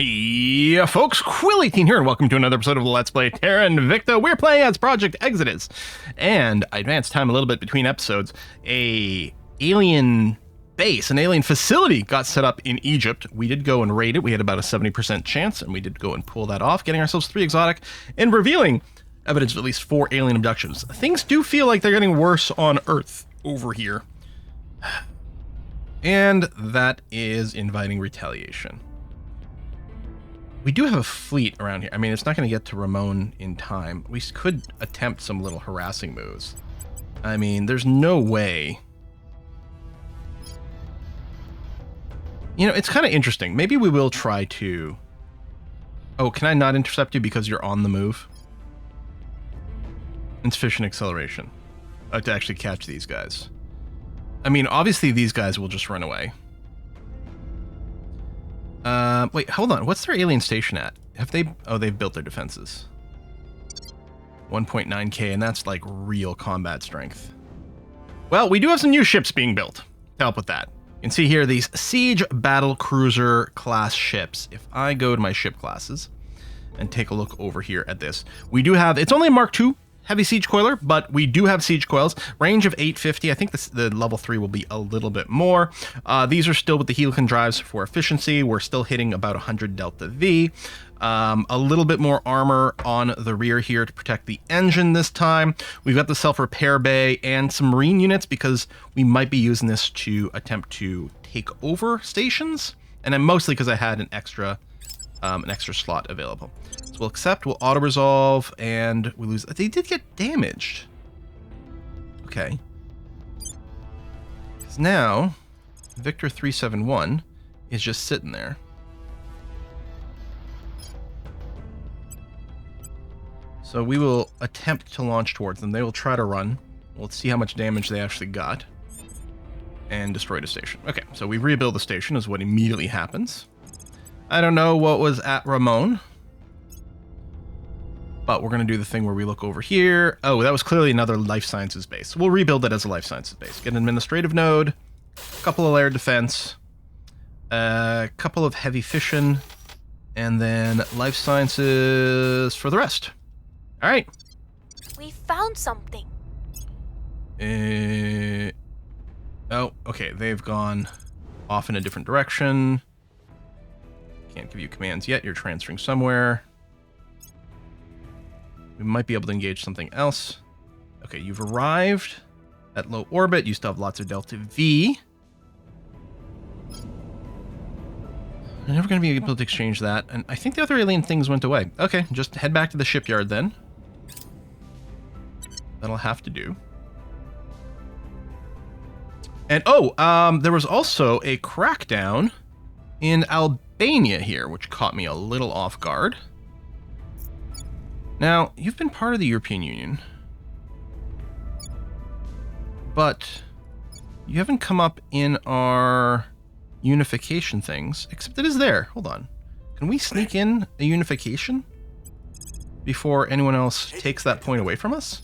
Yeah, folks, Quill18 here, and welcome to another episode of Let's Play Terra Invicta. We're playing as Project Exodus, and I advanced time a little bit between episodes. A alien base, an alien facility got set up in Egypt. We did go and raid it. We had about a 70% chance, and we did go and pull that off, getting ourselves 3 exotic and revealing evidence of at least 4 alien abductions. Things do feel like they're getting worse on Earth over here. And that is inviting retaliation. We do have a fleet around here. I mean, it's not going to get to Ramon in time. We could attempt some little harassing moves. I mean, there's no way. You know, it's kind of interesting. Maybe we will try to... Oh, can I not intercept you because you're on the move? Insufficient acceleration. To actually catch these guys. I mean, obviously these guys will just run away. Wait, hold on. What's their alien station at? Have they... Oh, they've built their defenses. 1.9k, and that's like real combat strength. Well, we do have some new ships being built to help with that. You can see here these Siege Battle Cruiser class ships. If I go to my ship classes and take a look over here at this, we do have... It's only a Mark II heavy siege coiler, but we do have siege coils. Range of 850. I think the level 3 will be a little bit more. These are still with the helican drives for efficiency. We're still hitting about 100 delta V. A little bit more armor on the rear here to protect the engine this time. We've got the self-repair bay and some marine units because we might be using this to attempt to take over stations. And then mostly because I had an extra slot available. So we'll accept, we'll auto-resolve, and we lose... They did get damaged. Okay. Because now, Victor 371 is just sitting there. So we will attempt to launch towards them. They will try to run. We'll see how much damage they actually got. And destroy the station. Okay, so we rebuild the station is what immediately happens. I don't know what was at Ramon. But we're going to do the thing where we look over here. Oh, that was clearly another life sciences base. So we'll rebuild it as a life sciences base. Get an administrative node, a couple of layer defense, a couple of heavy fission, and then life sciences for the rest. All right. We found something. Oh, okay. They've gone off in a different direction. Can't give you commands yet. You're transferring somewhere. We might be able to engage something else. Okay, you've arrived at low orbit. You still have lots of delta V. We're never going to be able to exchange that. And I think the other alien things went away. Okay, just head back to the shipyard then. That'll have to do. And there was also a crackdown in Albania here, which caught me a little off guard. Now, you've been part of the European Union, but you haven't come up in our unification things, except it is there. Hold on. Can we sneak in a unification before anyone else takes that point away from us?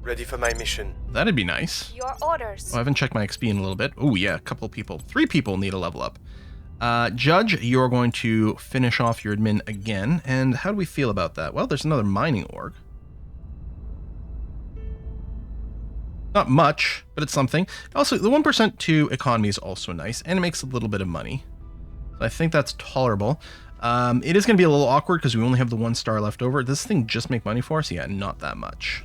Ready for my mission. That'd be nice. Your orders. Oh, I haven't checked my XP in a little bit. Oh, yeah, a couple of people. 3 people need a level up. Judge, you're going to finish off your admin again. And how do we feel about that? Well, there's another mining org. Not much, but it's something. Also, the 1% to economy is also nice, and it makes a little bit of money. So I think that's tolerable. It is going to be a little awkward because we only have the 1 star left over. Does this thing just make money for us? Yeah, not that much.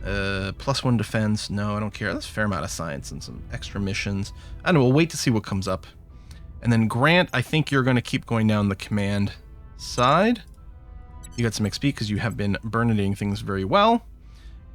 +1 defense. No, I don't care. That's a fair amount of science and some extra missions. I don't know. We'll wait to see what comes up. And then Grant, I think you're going to keep going down the command side. You got some XP because you have been burning things very well.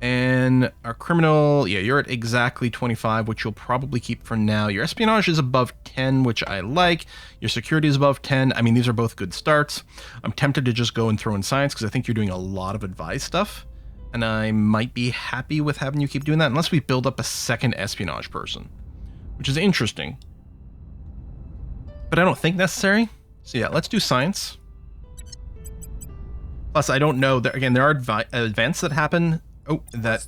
And our criminal, yeah, you're at exactly 25, which you'll probably keep for now. Your espionage is above 10, which I like. Your security is above 10. I mean, these are both good starts. I'm tempted to just go and throw in science because I think you're doing a lot of advice stuff. And I might be happy with having you keep doing that unless we build up a second espionage person, which is interesting. But I don't think necessary. So yeah, let's do science. Plus, I don't know. Again, there are events that happen. Oh, that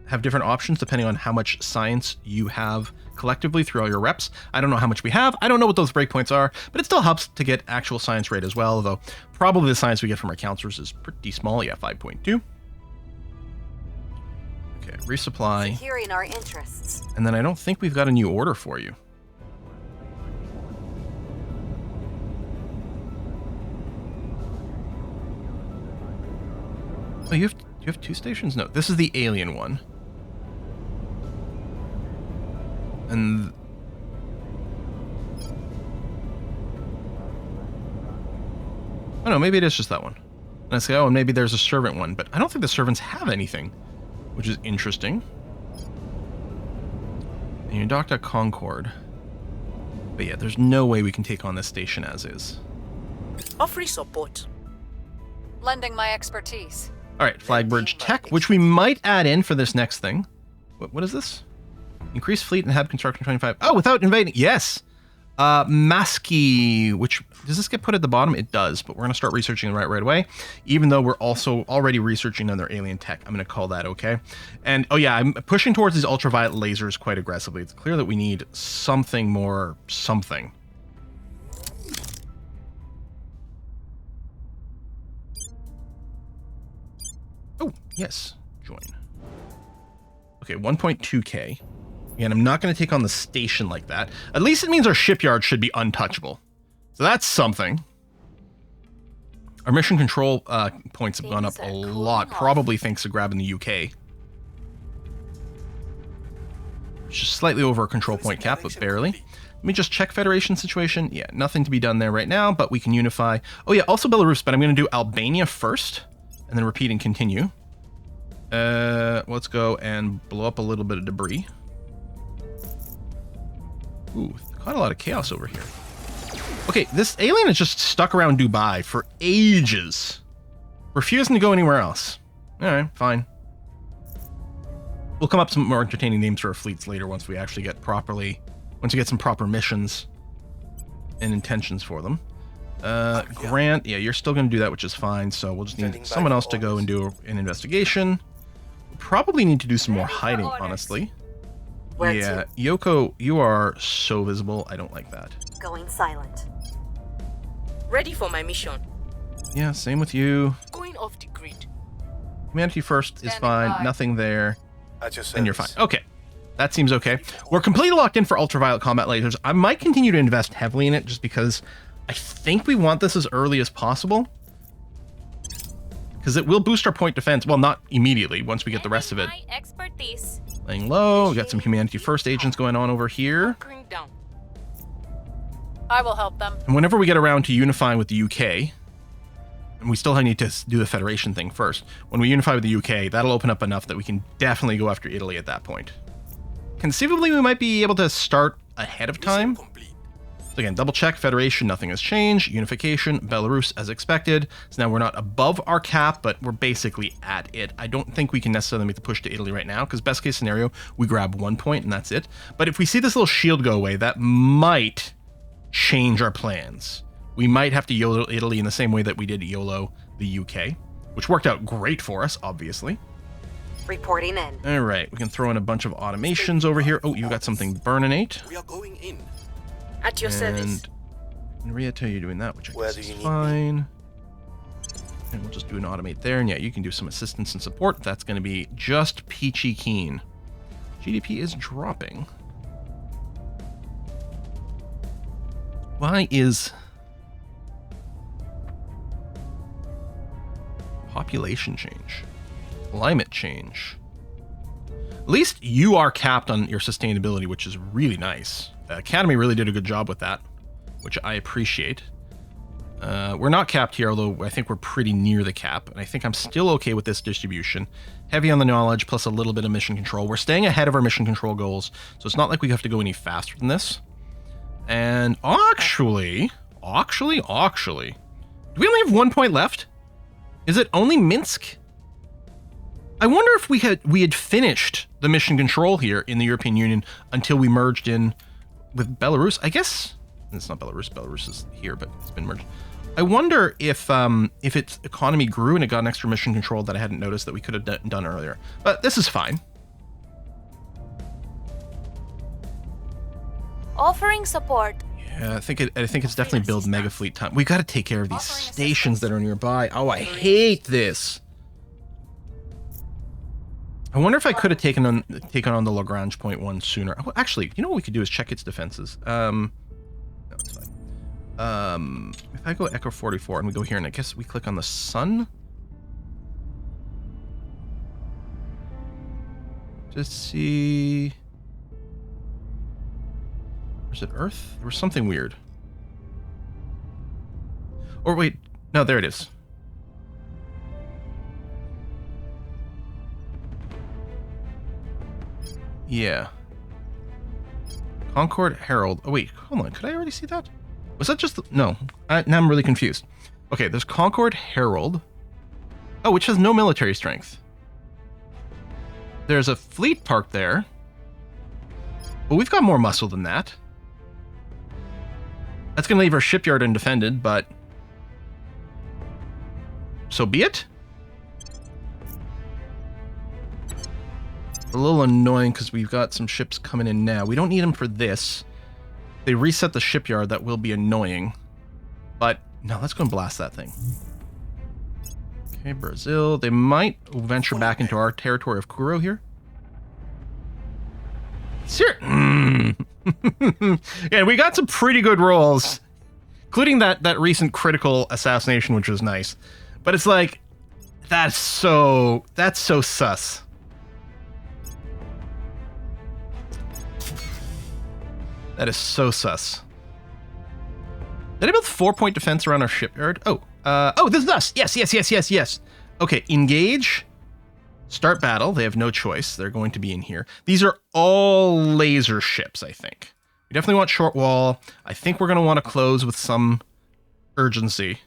have different options depending on how much science you have collectively through all your reps. I don't know how much we have. I don't know what those breakpoints are, but it still helps to get actual science rate as well, though probably the science we get from our counselors is pretty small. Yeah, 5.2. Okay, resupply. Securing our interests. And then I don't think we've got a new order for you. Oh, you have 2 stations? No, this is the alien one. And oh no, maybe it is just that one. And I say, oh, and maybe there's a servant one, but I don't think the servants have anything, which is interesting. And you docked at Concord. But yeah, there's no way we can take on this station as is. Offering support. Lending my expertise. All right, Flag Bridge Tech, which we might add in for this next thing. What is this? Increase fleet and have construction 25. Oh, without invading. Yes. Maski, which does this get put at the bottom? It does, but we're going to start researching right away, even though we're also already researching on their alien tech. I'm going to call that okay. And oh yeah, I'm pushing towards these ultraviolet lasers quite aggressively. It's clear that we need something more something. Oh, yes. Join. Okay, 1.2k. Again, I'm not going to take on the station like that. At least it means our shipyard should be untouchable. So that's something. Our mission control points have gone up a lot, probably thanks to grabbing the UK. Just slightly over a control point cap, but barely. Let me just check Federation situation. Yeah, nothing to be done there right now, but we can unify. Oh yeah, also Belarus, but I'm going to do Albania first, and then repeat and continue. Let's go and blow up a little bit of debris. Ooh, quite a lot of chaos over here. Okay, this alien is just stuck around Dubai for ages, refusing to go anywhere else. All right, fine. We'll come up with some more entertaining names for our fleets later once we actually get once we get some proper missions and intentions for them. Grant, yeah, you're still going to do that, which is fine. So we'll just need someone else to go and do an investigation. We'll probably need to do some more hiding, honestly. Yeah, Yoko, you are so visible. I don't like that. Going silent. Ready for my mission. Yeah, same with you. Going off the grid. Humanity first is Standing fine. by. Nothing there. At your service. And you're fine. Okay. That seems okay. We're completely locked in for ultraviolet combat lasers. I might continue to invest heavily in it just because I think we want this as early as possible. Because it will boost our point defense. Well, not immediately, once we get the rest of it. My expertise. Laying low. We got some humanity first agents going on over here. Hunkering down. I will help them. And whenever we get around to unifying with the UK, and we still need to do the Federation thing first. When we unify with the UK, that'll open up enough that we can definitely go after Italy at that point. Conceivably, we might be able to start ahead of time. So again, double check, Federation, nothing has changed. Unification, Belarus as expected. So now we're not above our cap, but we're basically at it. I don't think we can necessarily make the push to Italy right now, because best case scenario, we grab 1 point and that's it. But if we see this little shield go away, that might change our plans. We might have to YOLO Italy in the same way that we did YOLO the UK, which worked out great for us, obviously. Reporting in. All right, we can throw in a bunch of automations over here. Oh, you got something burninate. We are going in. At your service. And Henrietta, you're doing that, which I Where guess do is you need me? fine. And we'll just do an automate there. And yeah, you can do some assistance and support. That's going to be just peachy keen. GDP is dropping. Why is population change? Climate change. At least you are capped on your sustainability, which is really nice. Academy really did a good job with that, which I appreciate. We're not capped here, although I think we're pretty near the cap, and I think I'm still okay with this distribution. Heavy on the knowledge, plus a little bit of mission control. We're staying ahead of our mission control goals, so it's not like we have to go any faster than this. And actually, do we only have 1 point left? Is it only Minsk? I wonder if we had finished the mission control here in the European Union until we merged in with Belarus. I guess it's not Belarus. Belarus is here, but it's been merged. I wonder if its economy grew and it got an extra mission control that I hadn't noticed that we could have done earlier. But this is fine. Offering support. Yeah, I think it's definitely build mega fleet time. We got to take care of these stations that are nearby. Oh, I hate this. I wonder if I could have taken on the Lagrange point one sooner. Oh, actually, you know what we could do is check its defenses. No, it's fine. If I go Echo 44 and we go here, and I guess we click on the sun. Just see. Is it Earth? There was something weird. Or wait, no, there it is. Yeah. Concord Herald. Oh wait, hold on. Could I already see that? Was that just the... No. Now I'm really confused. Okay, there's Concord Herald. Oh, which has no military strength. There's a fleet park there. But we've got more muscle than that. That's going to leave our shipyard undefended, but... so be it. A little annoying because we've got some ships coming in now. We don't need them for this. They reset the shipyard. That will be annoying. But, no, let's go and blast that thing. Okay, Brazil. They might venture back into our territory of Kuro here. Yeah, we got some pretty good rolls, including that recent critical assassination, which was nice. But it's like, that's so sus. That is so sus. Did I build 4-point defense around our shipyard? Oh, this is us. Yes. Okay, engage. Start battle. They have no choice. They're going to be in here. These are all laser ships, I think. We definitely want short wall. I think we're going to want to close with some urgency.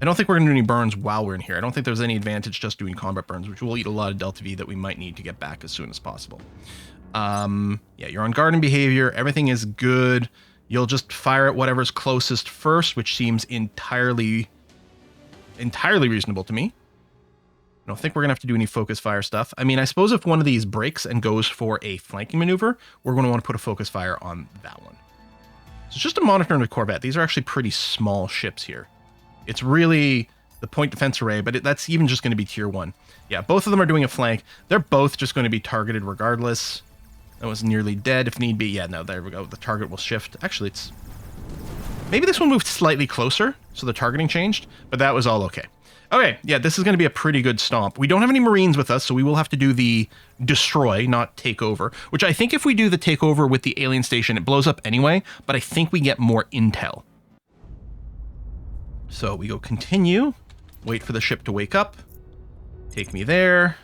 I don't think we're going to do any burns while we're in here. I don't think there's any advantage just doing combat burns, which will eat a lot of Delta V that we might need to get back as soon as possible. Yeah, you're on guard and behavior. Everything is good. You'll just fire at whatever's closest first, which seems entirely reasonable to me. I don't think we're going to have to do any focus fire stuff. I mean, I suppose if one of these breaks and goes for a flanking maneuver, we're going to want to put a focus fire on that one. So it's just a monitor and a corvette. These are actually pretty small ships here. It's really the point defense array, but that's even just going to be tier 1. Yeah, both of them are doing a flank. They're both just going to be targeted regardless. That was nearly dead if need be. Yeah, no, there we go. The target will shift. Actually, it's... maybe this one moved slightly closer, so the targeting changed, but that was all okay. Okay, yeah, this is going to be a pretty good stomp. We don't have any Marines with us, so we will have to do the destroy, not take over, which I think if we do the takeover with the alien station, it blows up anyway, but I think we get more intel. So we go continue, wait for the ship to wake up, take me there,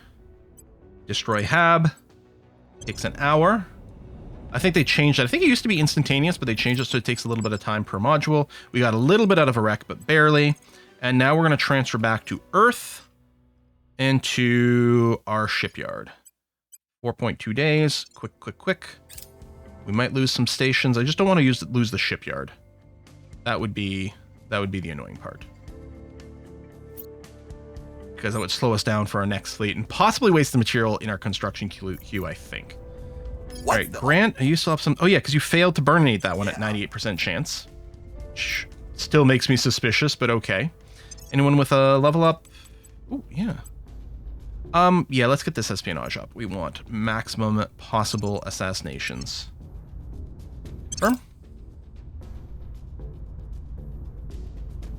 destroy Hab, takes an hour. I think they changed it. I think it used to be instantaneous, but they changed it so it takes a little bit of time per module. We got a little bit out of Iraq, but barely. And now we're going to transfer back to Earth and to our shipyard. 4.2 days. Quick. We might lose some stations. I just don't want to lose the shipyard. That would be the annoying part. Because that would slow us down for our next fleet and possibly waste the material in our construction queue, I think. All right, Grant, you still have some... oh yeah, because you failed to burninate that one at 98% chance. Which still makes me suspicious, but okay. Anyone with a level up? Oh, yeah. Yeah, let's get this espionage up. We want maximum possible assassinations. Confirm.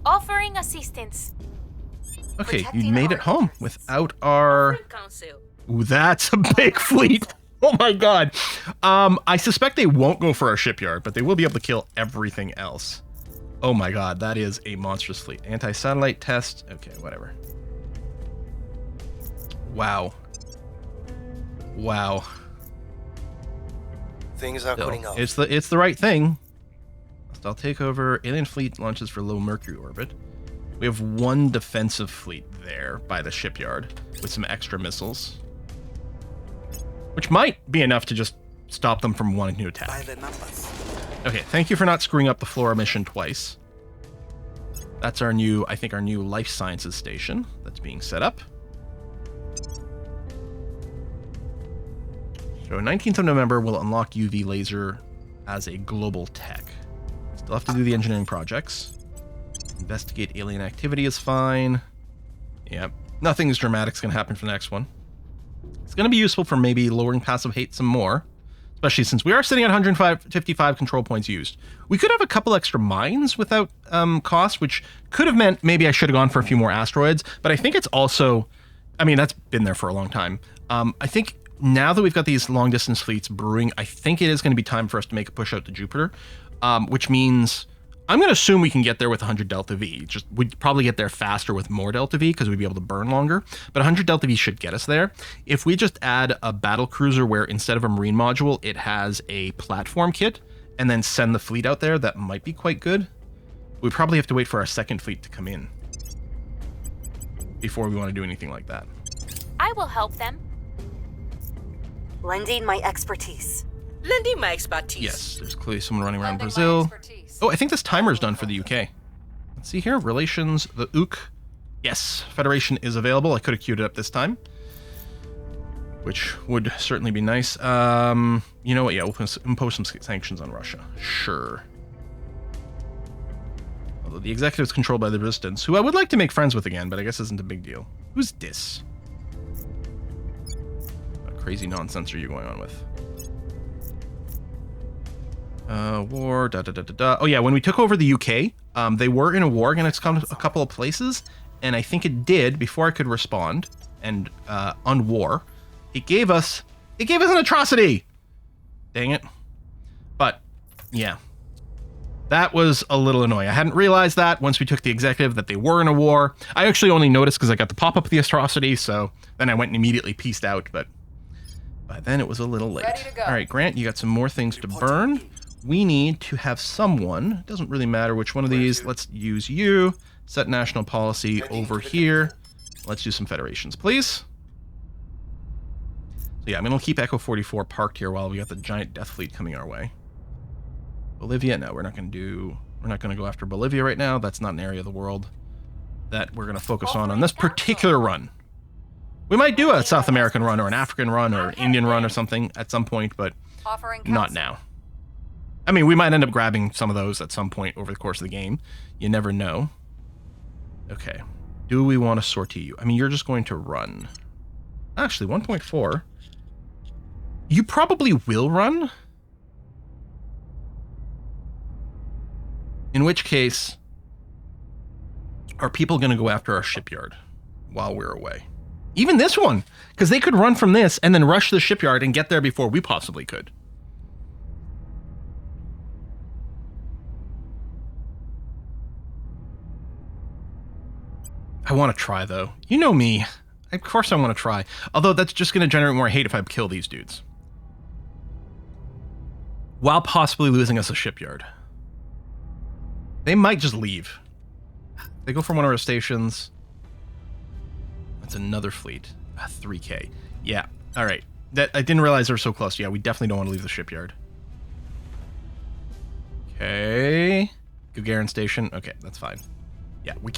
Offering assistance. Okay, you made it home without our... Council. Ooh, that's a big fleet. Oh my god. I suspect they won't go for our shipyard, but they will be able to kill everything else. Oh my god, that is a monstrous fleet. Anti-satellite test. Okay, whatever. Wow. Things are going up. It's the right thing. I'll take over. Alien fleet launches for low Mercury orbit. We have one defensive fleet there by the shipyard with some extra missiles, which might be enough to just stop them from wanting to attack. By the numbers. Okay, thank you for not screwing up the Flora mission twice. That's our new, I think, our new life sciences station that's being set up. So 19th of November will unlock UV laser as a global tech. Still have to do the engineering projects. Investigate alien activity is fine. Yep. Nothing's dramatic's going to happen for the next one. It's going to be useful for maybe lowering passive hate some more, especially since we are sitting at 155 control points used. We could have a couple extra mines without cost, which could have meant maybe I should have gone for a few more asteroids, but I think it's also, I mean, that's been there for a long time. I think now that we've got these long distance fleets brewing, I think it is going to be time for us to make a push out to Jupiter, which means I'm going to assume we can get there with 100 Delta V. Just we'd probably get there faster with more Delta V because we'd be able to burn longer. But 100 Delta V should get us there. If we just add a battle cruiser where instead of a marine module, it has a platform kit, and then send the fleet out there, that might be quite good. We probably have to wait for our second fleet to come in before we want to do anything like that. I will help them. Lending my expertise. Lending my expertise. Yes, there's clearly someone running around Lending my Brazil. expertise. Oh, I think this timer's done for the UK. Let's see here. Relations, the UK. Yes, Federation is available. I could have queued it up this time, which would certainly be nice. You know what? Yeah, we'll impose some sanctions on Russia. Sure. Although the executive is controlled by the resistance, who I would like to make friends with again, but I guess isn't a big deal. Who's this? What crazy nonsense are you going on with? War, da-da-da-da-da. Oh yeah, when we took over the UK, they were in a war against a couple of places, and I think it did, before I could respond, and on war, it gave us an atrocity! Dang it. But, yeah. That was a little annoying. I hadn't realized that once we took the executive that they were in a war. I actually only noticed because I got the pop-up of the atrocity, so then I went and immediately pieced out, but by then it was a little late. Ready to go. Alright, Grant, you got some more things to burn. We need to have someone, it doesn't really matter which one of these, let's use you, set national policy over here. Let's do some federations, please. So yeah, I'm going to keep Echo 44 parked here while we got the giant death fleet coming our way. Bolivia, no, we're not going to go after Bolivia right now. That's not an area of the world that we're going to focus on this particular run. We might do a South American run or an African run or an Indian run or something at some point, but not now. I mean, we might end up grabbing some of those at some point over the course of the game. You never know. Okay. Do we want to sortie you? I mean, you're just going to run. Actually, 1.4. You probably will run. In which case, are people going to go after our shipyard while we're away? Even this one, because they could run from this and then rush the shipyard and get there before we possibly could. I want to try, though. You know me. Of course I want to try. Although that's just going to generate more hate if I kill these dudes. While possibly losing us a shipyard. They might just leave. They go for one of our stations. That's another fleet. 3K. Yeah. All right. That I didn't realize they were so close. Yeah, we definitely don't want to leave the shipyard. Okay. Gagarin Station. Okay, that's fine. Yeah, we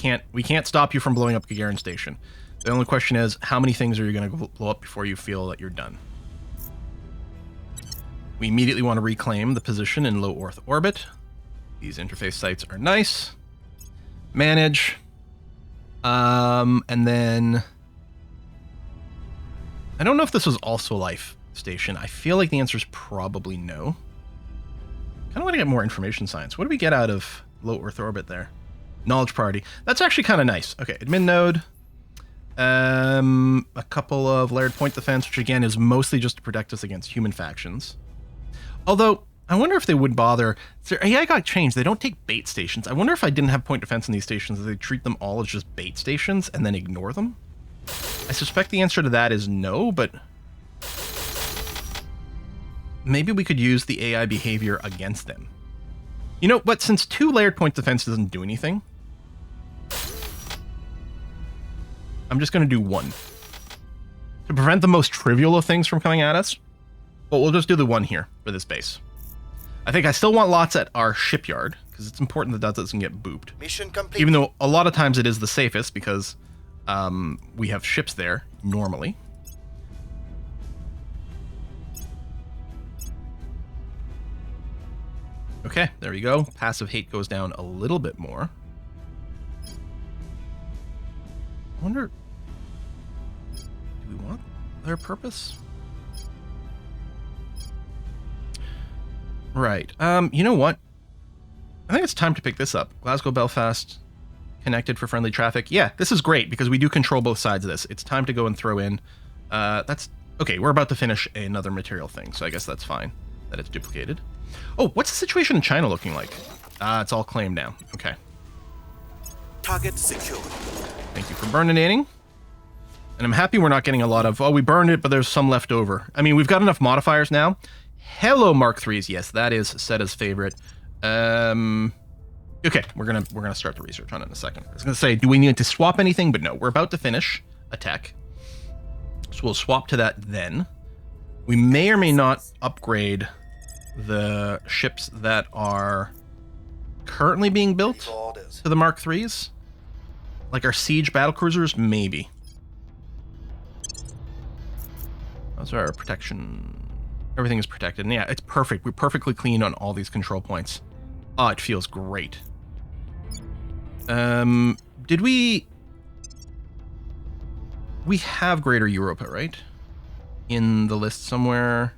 can't stop you from blowing up Gagarin Station. The only question is, how many things are you going to blow up before you feel that you're done? We immediately want to reclaim the position in low Earth orbit. These interface sites are nice. Manage. And then I don't know if this was also a life station. I feel like the answer is probably no. Kind of want to get more information science. What do we get out of low Earth orbit there? Knowledge priority. That's actually kind of nice. Okay, admin node. A couple of layered point defense, which again is mostly just to protect us against human factions. Although, I wonder if they would bother. Their AI got changed. They don't take bait stations. I wonder if I didn't have point defense in these stations, they treat them all as just bait stations and then ignore them. I suspect the answer to that is no, but maybe we could use the AI behavior against them. You know, but since 2 layered point defense doesn't do anything, I'm just going to do 1. To prevent the most trivial of things from coming at us, but we'll just do the 1 here for this base. I think I still want lots at our shipyard, because it's important that that doesn't get booped. Mission complete. Even though a lot of times it is the safest, because we have ships there, normally. Okay, there we go. Passive hate goes down a little bit more. I wonder, do we want their purpose? Right. You know what? I think it's time to pick this up. Glasgow, Belfast, connected for friendly traffic. Yeah, this is great because we do control both sides of this. It's time to go and throw in. That's okay. We're about to finish another material thing, so I guess that's fine that it's duplicated. Oh, what's the situation in China looking like? It's all claimed now. Okay. Target secure. Thank you for burninating. And I'm happy we're not getting a lot of, oh, we burned it, but there's some left over. I mean, we've got enough modifiers now. Hello, Mark IIIs. Yes, that is Seta's favorite. Okay, we're gonna start the research on it in a second. I was gonna say, do we need to swap anything? But no, we're about to finish a tech. So we'll swap to that then. We may or may not upgrade the ships that are currently being built to the Mark IIIs. Like our siege battlecruisers, maybe. Those are our protection. Everything is protected. And yeah, it's perfect. We're perfectly clean on all these control points. Oh, it feels great. Did we have Greater Europa, right? In the list somewhere.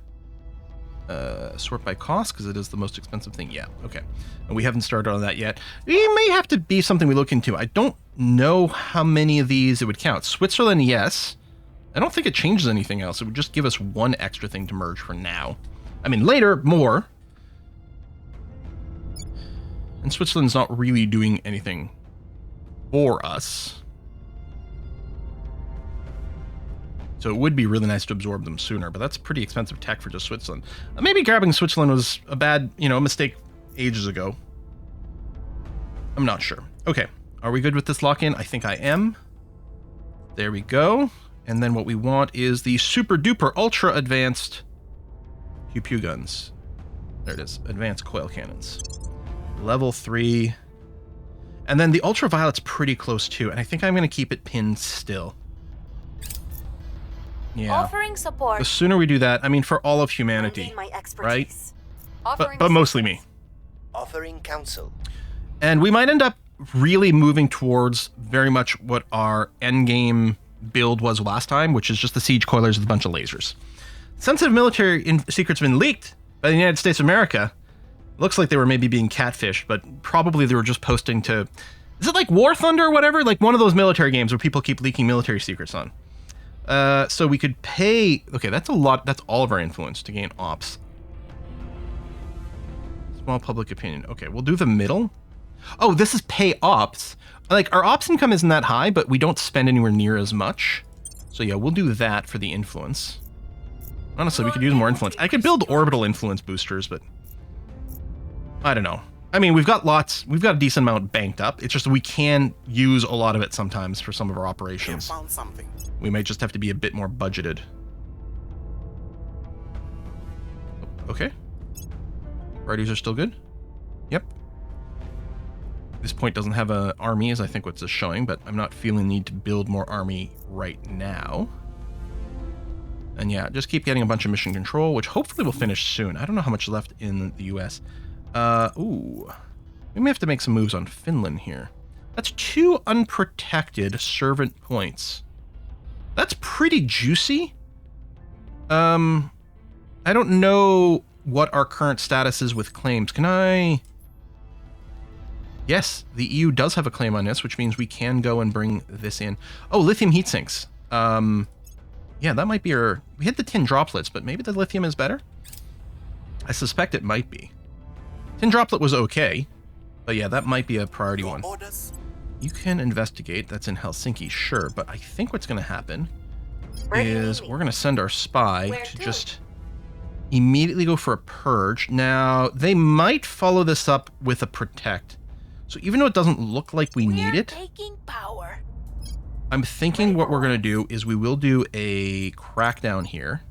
Sort by cost, because it is the most expensive thing. Yeah, okay. And we haven't started on that yet. It may have to be something we look into. I don't know how many of these it would count. Switzerland, yes. I don't think it changes anything else. It would just give us one extra thing to merge for now. I mean, later, more. And Switzerland's not really doing anything for us. So it would be really nice to absorb them sooner, but that's pretty expensive tech for just Switzerland. Maybe grabbing Switzerland was a bad, mistake ages ago. I'm not sure. Okay, are we good with this lock-in? I think I am. There we go. And then what we want is the super duper ultra advanced pew-pew guns. There it is, advanced coil cannons. Level 3. And then the ultraviolet's pretty close too, and I think I'm going to keep it pinned still. Yeah. Offering support. The sooner we do that, I mean, for all of humanity, right? But mostly me. Offering counsel. And we might end up really moving towards very much what our endgame build was last time, which is just the siege coilers with a bunch of lasers. Sensitive military secrets have been leaked by the United States of America. Looks like they were maybe being catfished, but probably they were just posting to... Is it like War Thunder or whatever? Like one of those military games where people keep leaking military secrets on. So we could pay... Okay, that's a lot. That's all of our influence to gain ops. Small public opinion. Okay, we'll do the middle. Oh, this is pay ops. Like, our ops income isn't that high, but we don't spend anywhere near as much. So yeah, we'll do that for the influence. Honestly, we could use more influence. I could build orbital influence boosters, but... I don't know. I mean, we've got a decent amount banked up. It's just we can use a lot of it sometimes for some of our operations. Found something. We might just have to be a bit more budgeted. Okay. Righties are still good? Yep. This point doesn't have an army, as I think what's showing, but I'm not feeling the need to build more army right now. And yeah, just keep getting a bunch of mission control, which hopefully will finish soon. I don't know how much left in the US. Ooh. We may have to make some moves on Finland here. That's 2 unprotected servant points. That's pretty juicy. I don't know what our current status is with claims. Can I... Yes, the EU does have a claim on this, which means we can go and bring this in. Oh, lithium heat sinks. Yeah, that might be our... We hit the tin droplets, but maybe the lithium is better? I suspect it might be. Tin droplet was okay, but yeah, that might be a priority one. You can investigate. That's in Helsinki, sure, but I think what's going to happen is we're going to send our spy to just immediately go for a purge. Now, they might follow this up with a protect. So even though it doesn't look like we need it, taking power. I'm thinking what we're going to do is we will do a crackdown here.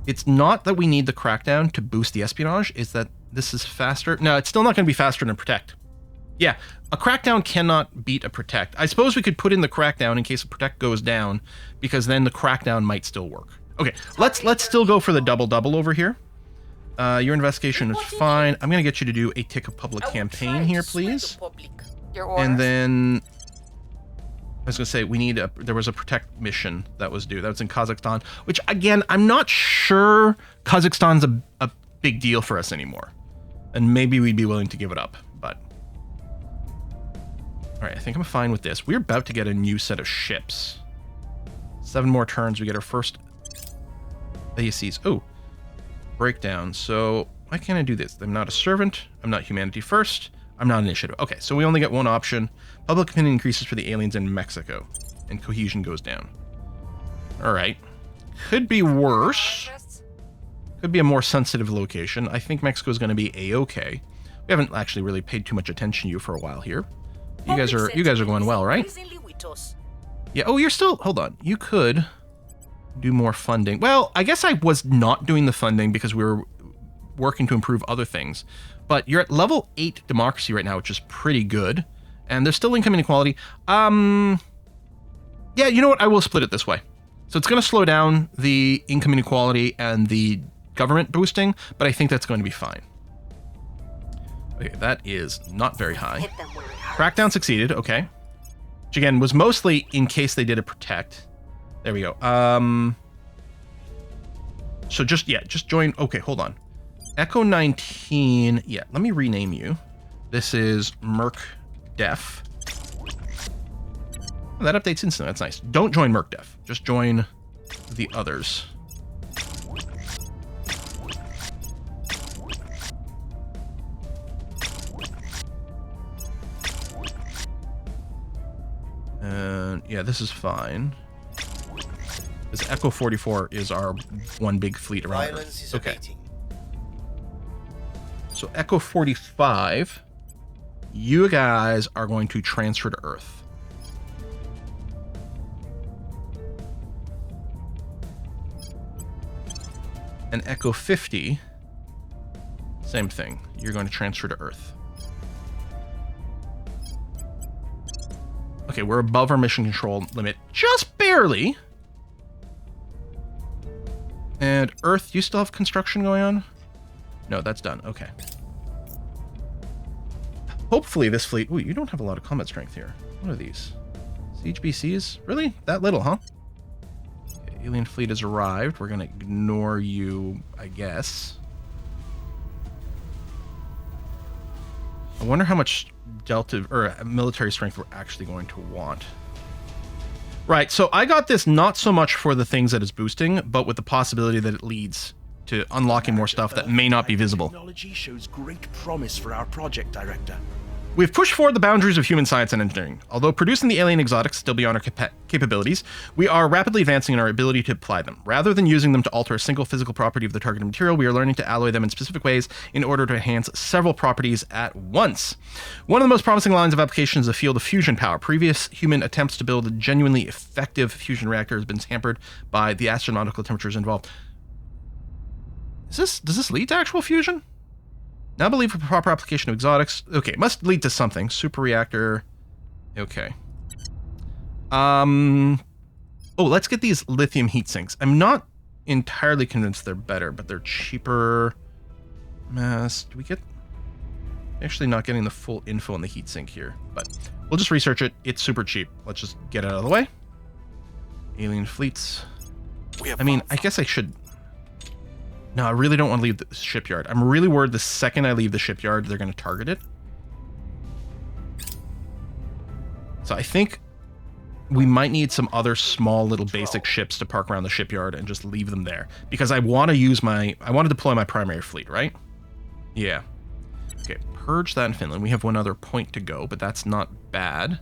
It's not that we need the crackdown to boost the espionage, it's that this is faster. No, it's still not going to be faster than a protect. Yeah, a crackdown cannot beat a protect. I suppose we could put in the crackdown in case a protect goes down, because then the crackdown might still work. Okay, let's still go for the double-double over here. Your investigation is fine. I'm going to get you to do a tick of public campaign here, please. Your orders. And then I was going to say there was a protect mission that was due. That was in Kazakhstan, which again, I'm not sure Kazakhstan's a big deal for us anymore. And maybe we'd be willing to give it up, but all right, I think I'm fine with this. We're about to get a new set of ships. 7 more turns, we get our first bases. Oh, breakdown. So why can't I do this? I'm not a servant. I'm not humanity first. I'm not initiative. Okay, so we only get one option. Public opinion increases for the aliens in Mexico, and cohesion goes down. All right. Could be worse. Could be a more sensitive location. I think Mexico is going to be a-okay. We haven't actually really paid too much attention to you for a while here. You guys are going well, right? Yeah. Oh, you're still. Hold on. You could do more funding. Well, I guess I was not doing the funding because we were working to improve other things. But you're at level 8 democracy right now, which is pretty good. And there's still income inequality. Yeah, you know what? I will split it this way. So it's going to slow down the income inequality and the government boosting, but I think that's going to be fine. Okay, that is not very high. Crackdown succeeded, okay. Which again was mostly in case they did a protect. There we go. So just join. Okay, hold on. Echo 19. Yeah, let me rename you. This is Merc Def. Oh, that updates instantly. That's nice. Don't join Merc Def. Just join the others. And yeah, this is fine. This Echo 44 is our one big fleet around Earth. Okay. So Echo 45, you guys are going to transfer to Earth. And Echo 50, same thing. You're going to transfer to Earth. Okay, we're above our mission control limit, just barely. And Earth, you still have construction going on? No, that's done. Okay. Hopefully this fleet... Ooh, you don't have a lot of combat strength here. What are these? Siege BCs? Really? That little, huh? Okay, alien fleet has arrived. We're going to ignore you, I guess. I wonder how much Delta or military strength we're actually going to want. Right, so I got this not so much for the things that it's boosting, but with the possibility that it leads to unlocking more stuff that may not be visible. Technology shows great promise for our project director. We've pushed forward the boundaries of human science and engineering. Although producing the alien exotics still beyond our capabilities, we are rapidly advancing in our ability to apply them. Rather than using them to alter a single physical property of the targeted material, we are learning to alloy them in specific ways in order to enhance several properties at once. One of the most promising lines of application is the field of fusion power. Previous human attempts to build a genuinely effective fusion reactor has been hampered by the astronomical temperatures involved. Does this lead to actual fusion? Now believe for proper application of exotics. Okay, it must lead to something. Super reactor. Okay. Oh, let's get these lithium heat sinks. I'm not entirely convinced they're better, but they're cheaper. Mass. Do we get... Actually not getting the full info on the heat sink here, but we'll just research it. It's super cheap. Let's just get it out of the way. Alien fleets. I mean, I guess I should... No, I really don't want to leave the shipyard. I'm really worried the second I leave the shipyard, they're going to target it. So I think we might need some other small little basic ships to park around the shipyard and just leave them there. Because I want to use I want to deploy my primary fleet, right? Yeah. Okay, purge that in Finland. We have one other point to go, but that's not bad.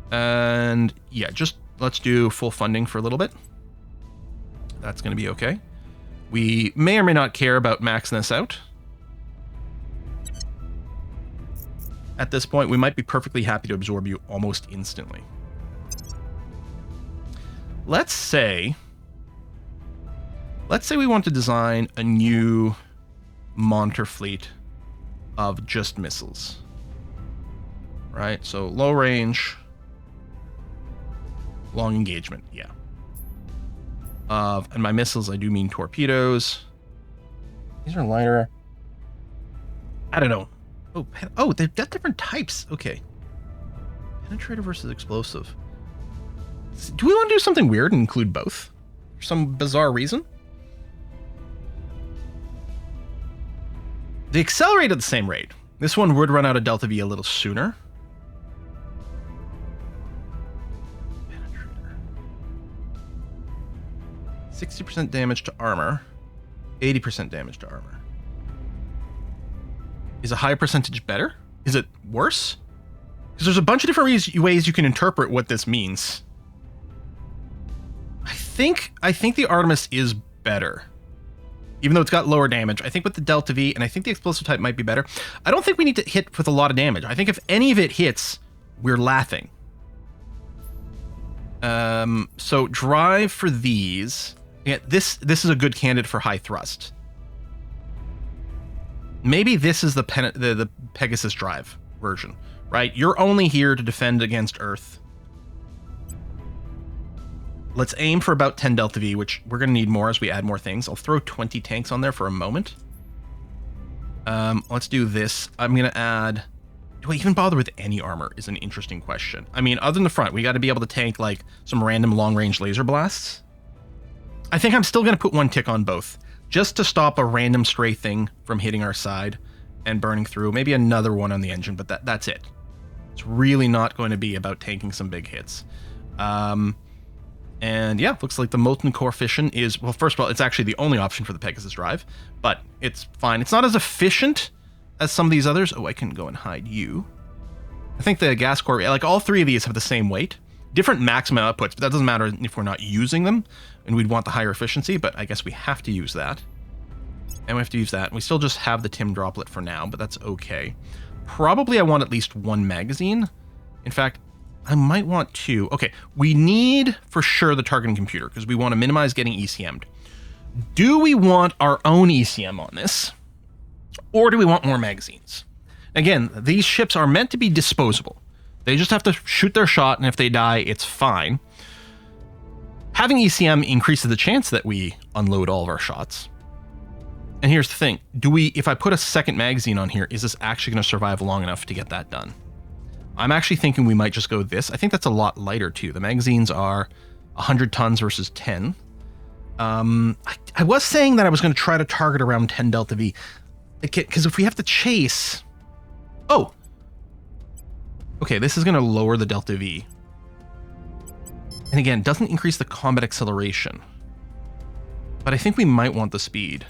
And yeah, just let's do full funding for a little bit. That's going to be okay. We may or may not care about maxing this out. At this point, we might be perfectly happy to absorb you almost instantly. Let's say we want to design a new monitor fleet of just missiles. Right? So low range, long engagement, yeah. And by missiles, I do mean torpedoes. These are lighter. I don't know. Oh, they've got different types. Okay. Penetrator versus explosive. Do we want to do something weird and include both? For some bizarre reason? They accelerate at the same rate. This one would run out of Delta V a little sooner. Penetrator. 60% damage to armor. 80% damage to armor. Is a high percentage better? Is it worse? Because there's a bunch of different ways you can interpret what this means. I think the Artemis is better. Even though it's got lower damage. I think with the Delta V, and I think the explosive type might be better. I don't think we need to hit with a lot of damage. I think if any of it hits, we're laughing. So drive for these. Yeah, this is a good candidate for high thrust. Maybe this is the Pegasus drive version, right? You're only here to defend against Earth. Let's aim for about 10 Delta V, which we're going to need more as we add more things. I'll throw 20 tanks on there for a moment. Let's do this. I'm going to add... Do I even bother with any armor is an interesting question. I mean, other than the front, we got to be able to tank like some random long-range laser blasts. I think I'm still going to put one tick on both, just to stop a random stray thing from hitting our side and burning through. Maybe another one on the engine, but that's it. It's really not going to be about tanking some big hits. And yeah, looks like the molten coefficient is, well, first of all, it's actually the only option for the Pegasus drive, but it's fine. It's not as efficient as some of these others. Oh, I can go and hide you. I think the gas core, like all three of these have the same weight. Different maximum outputs, but that doesn't matter if we're not using them, and we'd want the higher efficiency, but I guess we have to use that. And we have to use that. We still just have the Tim droplet for now, but that's okay. Probably I want at least one magazine. In fact, I might want two. Okay, we need for sure the targeting computer because we want to minimize getting ECM'd. Do we want our own ECM on this? Or do we want more magazines? Again, these ships are meant to be disposable. They just have to shoot their shot, and if they die, it's fine. Having ECM increases the chance that we unload all of our shots. And here's the thing. If I put a second magazine on here, is this actually going to survive long enough to get that done? I'm actually thinking we might just go this. I think that's a lot lighter too. The magazines are 100 tons versus 10. I was saying that I was going to try to target around 10 Delta V. Because if we have to chase... Oh! Okay, this is going to lower the Delta V. And again, it doesn't increase the combat acceleration. But I think we might want the speed.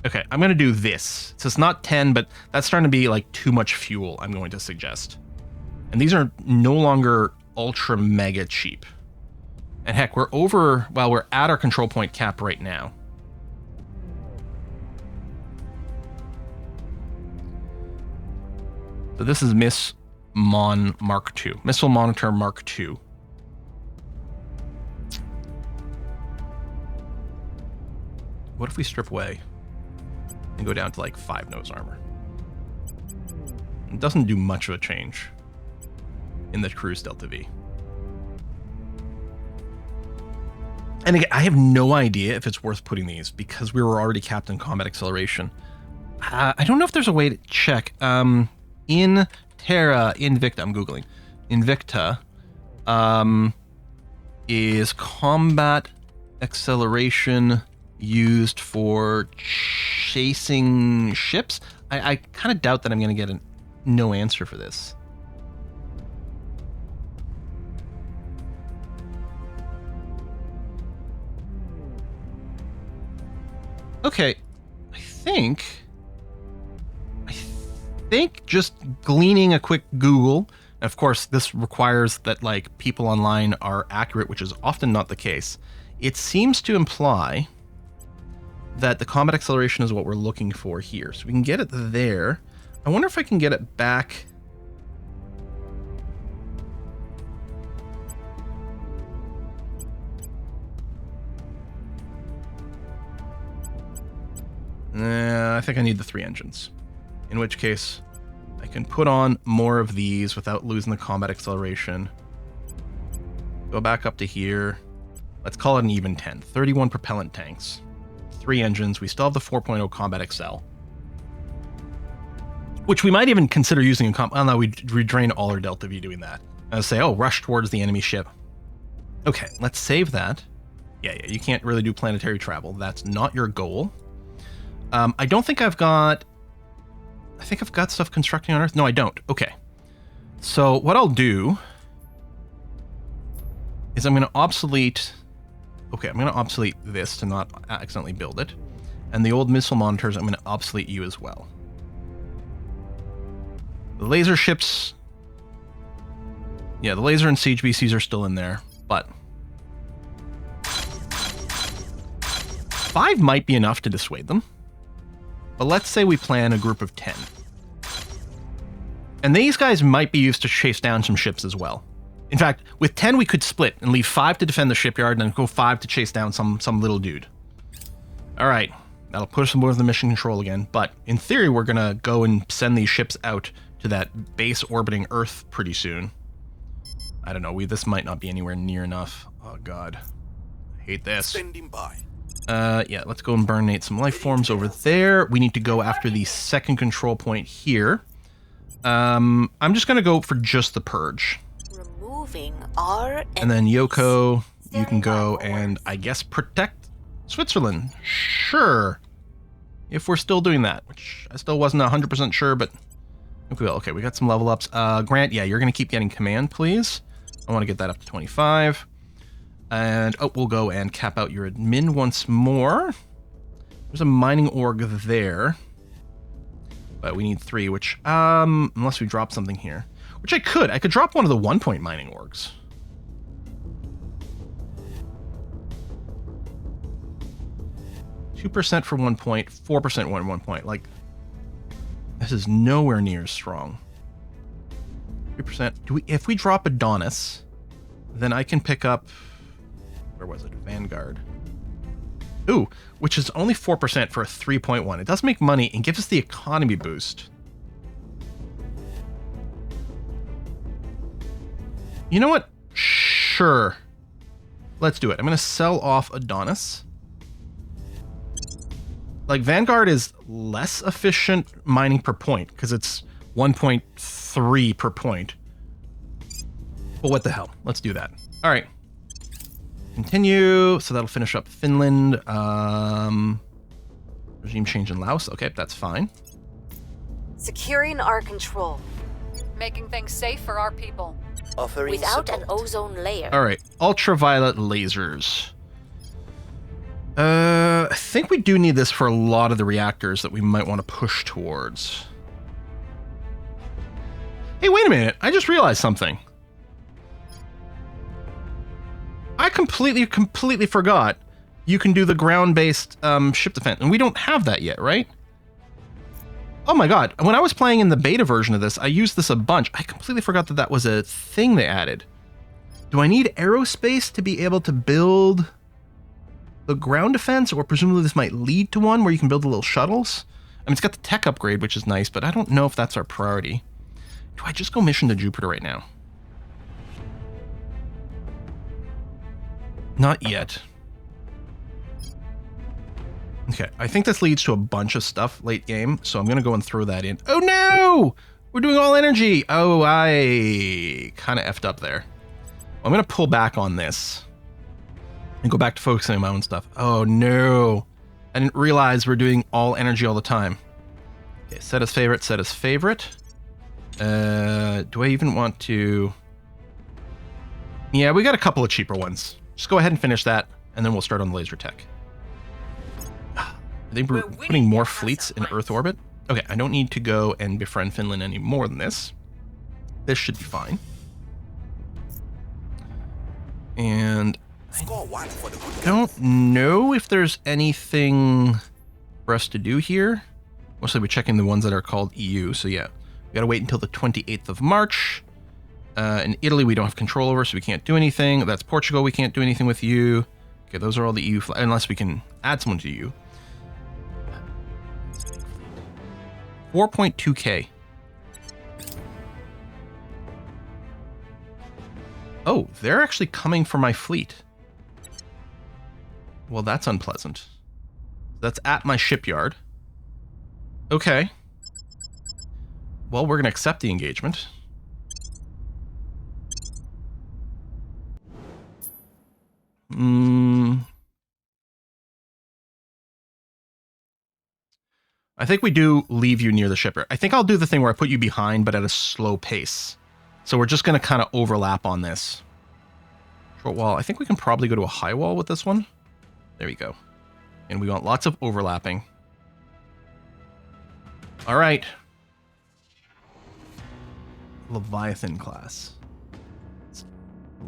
Okay, I'm going to do this. So it's not 10, but that's starting to be like too much fuel, I'm going to suggest. And these are no longer ultra mega cheap. And heck, we're at our control point cap right now. So this is Missile Monitor Mark II. What if we strip away and go down to like 5 nose armor? It doesn't do much of a change in the cruise Delta V. And again, I have no idea if it's worth putting these because we were already capped in combat acceleration. I don't know if there's a way to check. In Terra Invicta, I'm Googling. Invicta is combat acceleration used for chasing ships? I kind of doubt that I'm going to get no answer for this. Okay, I think just gleaning a quick Google, and of course this requires that like people online are accurate, which is often not the case. It seems to imply that the combat acceleration is what we're looking for here. So we can get it there. I wonder if I can get it back. I think I need the 3 engines. In which case, I can put on more of these without losing the combat acceleration. Go back up to here. Let's call it an even 10. 31 propellant tanks. 3 engines. We still have the 4.0 Combat Excel, which we might even consider using in combat. Oh no, we drain all our Delta V doing that. I'll say, oh, rush towards the enemy ship. Okay, let's save that. Yeah, you can't really do planetary travel. That's not your goal. I don't think I've got... I think I've got stuff constructing on Earth. No, I don't. Okay. So what I'll do is I'm going to obsolete... Okay, I'm going to obsolete this to not accidentally build it. And the old missile monitors, I'm going to obsolete you as well. The laser ships... Yeah, the laser and siege BCs are still in there, but... 5 might be enough to dissuade them. But let's say we plan a group of 10. And these guys might be used to chase down some ships as well. In fact, with 10 we could split and leave 5 to defend the shipyard and then go 5 to chase down some little dude. Alright, that'll put us aboard the mission control again, but in theory we're gonna go and send these ships out to that base orbiting Earth pretty soon. I don't know, this might not be anywhere near enough. Oh god. I hate this. Standing by. Yeah, let's go and burnate some life forms over there. We need to go after the second control point here. I'm just gonna go for just the purge. Removing our... And then Yoko, you can go and, I guess, protect Switzerland. Sure. If we're still doing that, which I still wasn't 100% sure, but... Okay, we got some level ups. Grant, yeah, you're gonna keep getting command, please. I want to get that up to 25. And, oh, we'll go and cap out your admin once more. There's a mining org there. But we need 3, which, unless we drop something here. Which I could drop one of the 1-point mining orgs. .2% for 1 point, 4% 1 point. Like, this is nowhere near as strong. 3%. If we drop Adonis, then I can pick up... Where was it? Vanguard. Ooh, which is only 4% for a 3.1. It does make money and gives us the economy boost. You know what? Sure. Let's do it. I'm going to sell off Adonis. Like, Vanguard is less efficient mining per point because it's 1.3 per point. But what the hell? Let's do that. All right. Continue. So that'll finish up Finland. Regime change in Laos. Okay, that's fine. Securing our control. Making things safe for our people. Offering Without support. an ozone layer. All right. Ultraviolet lasers. I think we do need this for a lot of the reactors that we might want to push towards. Hey, wait a minute. I just realized something. I completely forgot you can do the ground-based ship defense, and we don't have that yet, right? Oh my god, when I was playing in the beta version of this, I used this a bunch. I completely forgot that that was a thing they added. Do I need aerospace to be able to build the ground defense, or presumably this might lead to one where you can build the little shuttles? I mean, it's got the tech upgrade, which is nice, but I don't know if that's our priority. Do I just go mission to Jupiter right now? Not yet. Okay, I think this leads to a bunch of stuff late game, so I'm going to go and throw that in. Oh no! We're doing all energy! Oh, I kind of effed up there. I'm going to pull back on this and go back to focusing on my own stuff. Oh no! I didn't realize we're doing all energy all the time. Okay, set as favorite, set as favorite. Do I even want to... Yeah, we got a couple of cheaper ones. Just go ahead and finish that, and then we'll start on the laser tech. Are they putting more fleets in Earth orbit? Okay, I don't need to go and befriend Finland any more than this. This should be fine. And Score 1 for the good I don't know if there's anything for us to do here. Mostly we're checking the ones that are called EU, so yeah. We gotta wait until the 28th of March. In Italy, we don't have control over, so we can't do anything. That's Portugal, we can't do anything with you. Okay, those are all the EU, unless we can add someone to EU. 4.2k. Oh, they're actually coming for my fleet. Well, that's unpleasant. That's at my shipyard. Okay. Well, we're going to accept the engagement. I think we do leave you near the shipyard. I think I'll do the thing where I put you behind, but at a slow pace. So we're just going to kind of overlap on this. Short wall. I think we can probably go to a high wall with this one. There we go. And we want lots of overlapping. All right. Leviathan class.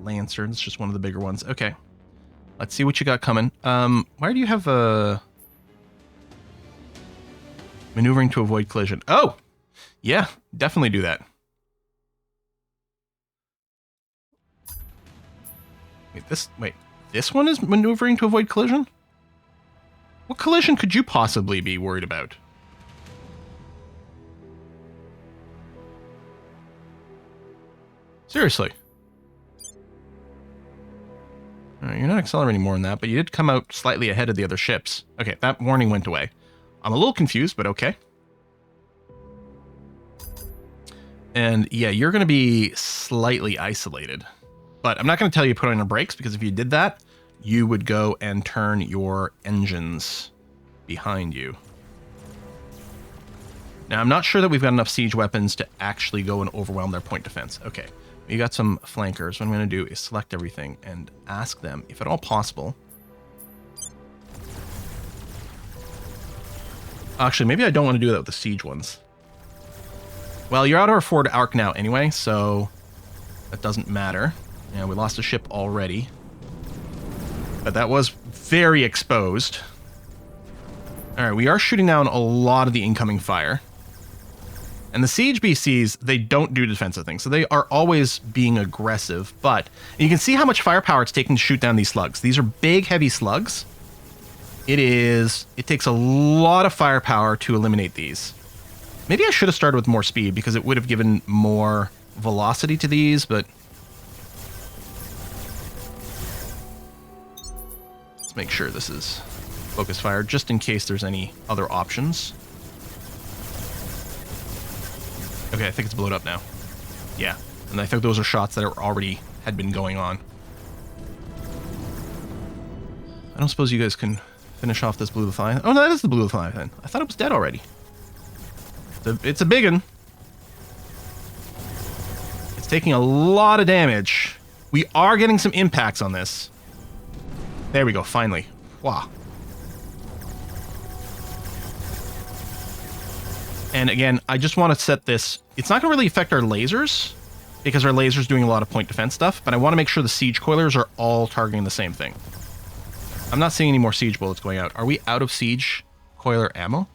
Lancer. It's just one of the bigger ones. Okay. Let's see what you got coming. Why do you have a... Maneuvering to avoid collision. Oh! Yeah, definitely do that. Wait, this one is maneuvering to avoid collision? What collision could you possibly be worried about? Seriously. You're not accelerating more than that, but you did come out slightly ahead of the other ships. Okay, that warning went away. I'm a little confused, but okay. And yeah, you're going to be slightly isolated. But I'm not going to tell you to put on your brakes, because if you did that, you would go and turn your engines behind you. Now, I'm not sure that we've got enough siege weapons to actually go and overwhelm their point defense. Okay, we got some flankers. What I'm going to do is select everything and ask them, if at all possible... Actually, maybe I don't want to do that with the siege ones. Well, you're out of our forward arc now anyway, so that doesn't matter. Yeah, we lost a ship already. But that was very exposed. Alright, we are shooting down a lot of the incoming fire. And the siege BCs, they don't do defensive things, so they are always being aggressive, but you can see how much firepower it's taking to shoot down these slugs. These are big, heavy slugs. It takes a lot of firepower to eliminate these. Maybe I should have started with more speed, because it would have given more velocity to these, but... Let's make sure this is focus fire, just in case there's any other options. Okay, I think it's blown up now. Yeah, and I think those are shots that had been going on. I don't suppose you guys can... finish off this blue Leviathan. Oh, no, that is the blue Leviathan. I thought it was dead already. It's a big one. It's taking a lot of damage. We are getting some impacts on this. There we go, finally. Wow. And again, I just want to set this... It's not going to really affect our lasers, because our laser's doing a lot of point defense stuff, but I want to make sure the siege coilers are all targeting the same thing. I'm not seeing any more siege bullets going out. Are we out of siege coiler ammo?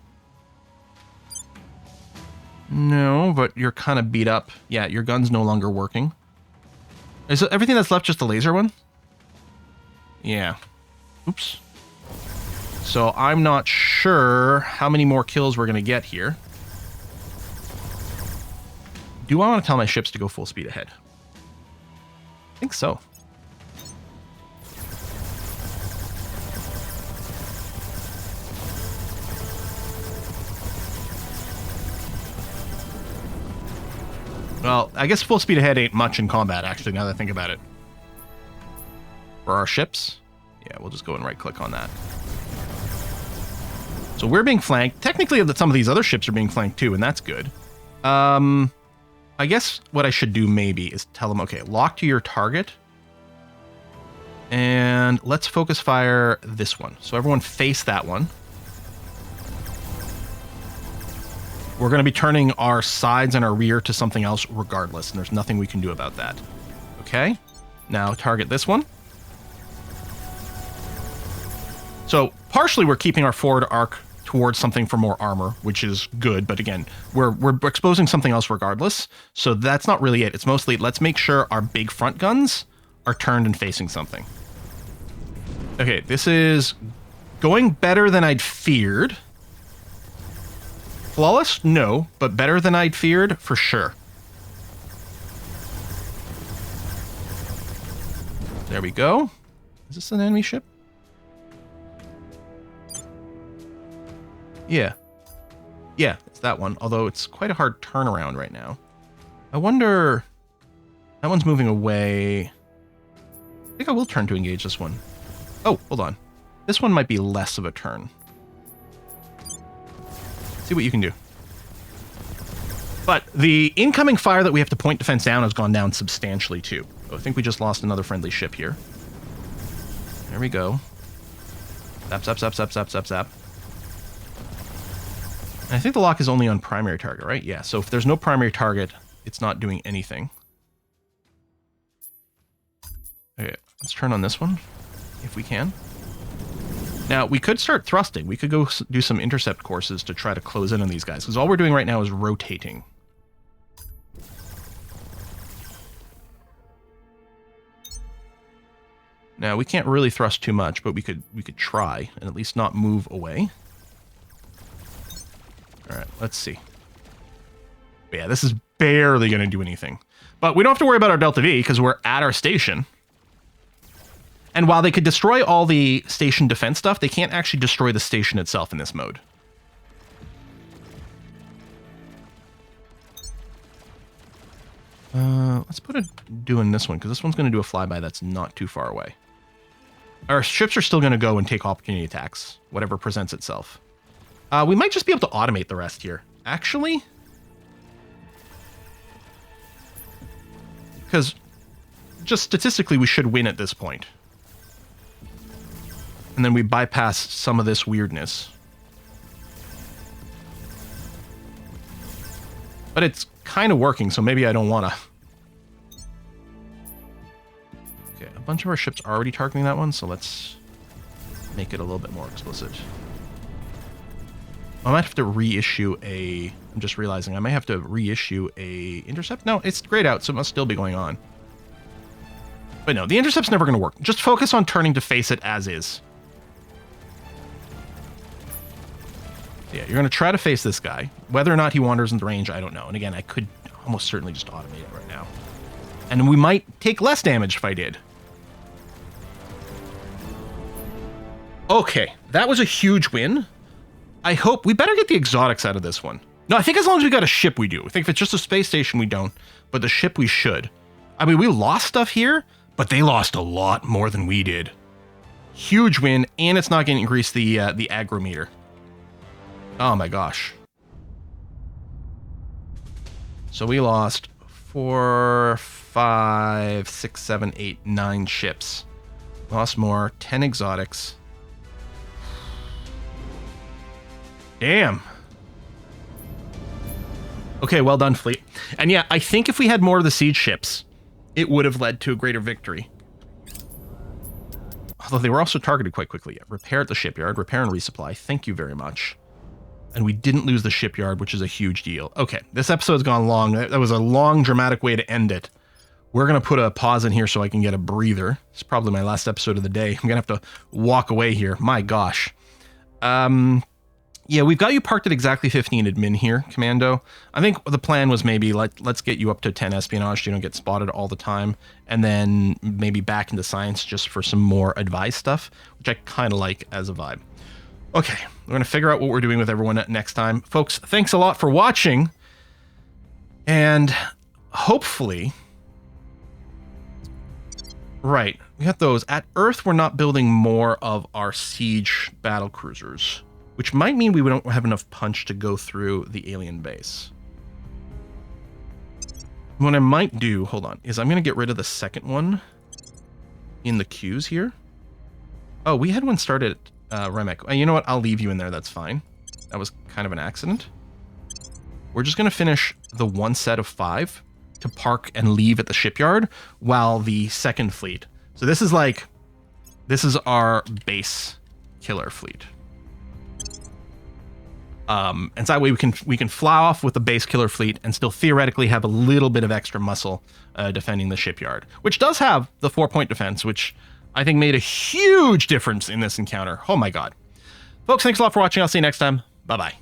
No, but you're kind of beat up. Yeah, your gun's no longer working. Is everything that's left just the laser one? Yeah. Oops. So I'm not sure how many more kills we're going to get here. Do I want to tell my ships to go full speed ahead? I think so. Well, I guess full speed ahead ain't much in combat, actually, now that I think about it. For our ships? Yeah, we'll just go and right-click on that. So we're being flanked. Technically, some of these other ships are being flanked, too, and that's good. I guess what I should do, maybe, is tell them, okay, lock to your target. And let's focus fire this one. So everyone face that one. We're going to be turning our sides and our rear to something else regardless, and there's nothing we can do about that. Okay, now target this one. So partially we're keeping our forward arc towards something for more armor, which is good, but again, we're exposing something else regardless, so that's not really it. It's mostly, let's make sure our big front guns are turned and facing something. Okay, this is going better than I'd feared. Flawless? No, but better than I'd feared, for sure. There we go. Is this an enemy ship? Yeah. Yeah, it's that one. Although it's quite a hard turnaround right now. I wonder... That one's moving away. I think I will turn to engage this one. Oh, hold on. This one might be less of a turn. See what you can do. But the incoming fire that we have to point defense down has gone down substantially too. So I think we just lost another friendly ship here. There we go. Zap, zap, zap, zap, zap, zap, zap. And I think the lock is only on primary target, right? Yeah, so if there's no primary target, it's not doing anything. Okay, let's turn on this one, if we can. Now, we could start thrusting. We could go do some intercept courses to try to close in on these guys, because all we're doing right now is rotating. Now, we can't really thrust too much, but we could try and at least not move away. All right, let's see. But yeah, this is barely going to do anything. But we don't have to worry about our Delta V because we're at our station. And while they could destroy all the station defense stuff, they can't actually destroy the station itself in this mode. Let's put a doing this one, because this one's going to do a flyby that's not too far away. Our ships are still going to go and take opportunity attacks, whatever presents itself. We might just be able to automate the rest here. Actually, because just statistically, we should win at this point. And then we bypass some of this weirdness. But it's kind of working, so maybe I don't want to. Okay, a bunch of our ships are already targeting that one, so let's make it a little bit more explicit. I might have to reissue a... I'm just realizing I might have to reissue a intercept. No, it's grayed out, so it must still be going on. But no, the intercept's never going to work. Just focus on turning to face it as is. Yeah, you're going to try to face this guy. Whether or not he wanders into range, I don't know. And again, I could almost certainly just automate it right now. And we might take less damage if I did. Okay, that was a huge win. I hope... We better get the exotics out of this one. No, I think as long as we got a ship, we do. I think if it's just a space station, we don't. But the ship, we should. I mean, we lost stuff here, but they lost a lot more than we did. Huge win, and it's not going to increase the aggro-meter. Oh my gosh. So we lost 4, 5, 6, 7, 8, 9 ships. Lost more, 10 exotics. Damn. Okay, well done, fleet. And yeah, I think if we had more of the siege ships, it would have led to a greater victory. Although they were also targeted quite quickly. Yeah, repair at the shipyard, repair and resupply. Thank you very much. And we didn't lose the shipyard, which is a huge deal. Okay, this episode's gone long. That was a long, dramatic way to end it. We're going to put a pause in here so I can get a breather. It's probably my last episode of the day. I'm going to have to walk away here. My gosh. Yeah, we've got you parked at exactly 15 admin here, Commando. I think the plan was maybe let's get you up to 10 espionage so you don't get spotted all the time. And then maybe back into science just for some more advice stuff, which I kind of like as a vibe. Okay, we're going to figure out what we're doing with everyone next time. Folks, thanks a lot for watching. And hopefully... Right, we got those. At Earth, we're not building more of our siege battle cruisers, which might mean we don't have enough punch to go through the alien base. What I might do, hold on, is I'm going to get rid of the second one in the queues here. Oh, we had one started at Remek. You know what? I'll leave you in there. That's fine. That was kind of an accident. We're just going to finish the one set of 5 to park and leave at the shipyard while the second fleet. So this is our base killer fleet. And so that way we can fly off with the base killer fleet and still theoretically have a little bit of extra muscle defending the shipyard, which does have the 4-point defense, which I think made a huge difference in this encounter. Oh my god. Folks, thanks a lot for watching. I'll see you next time. Bye-bye.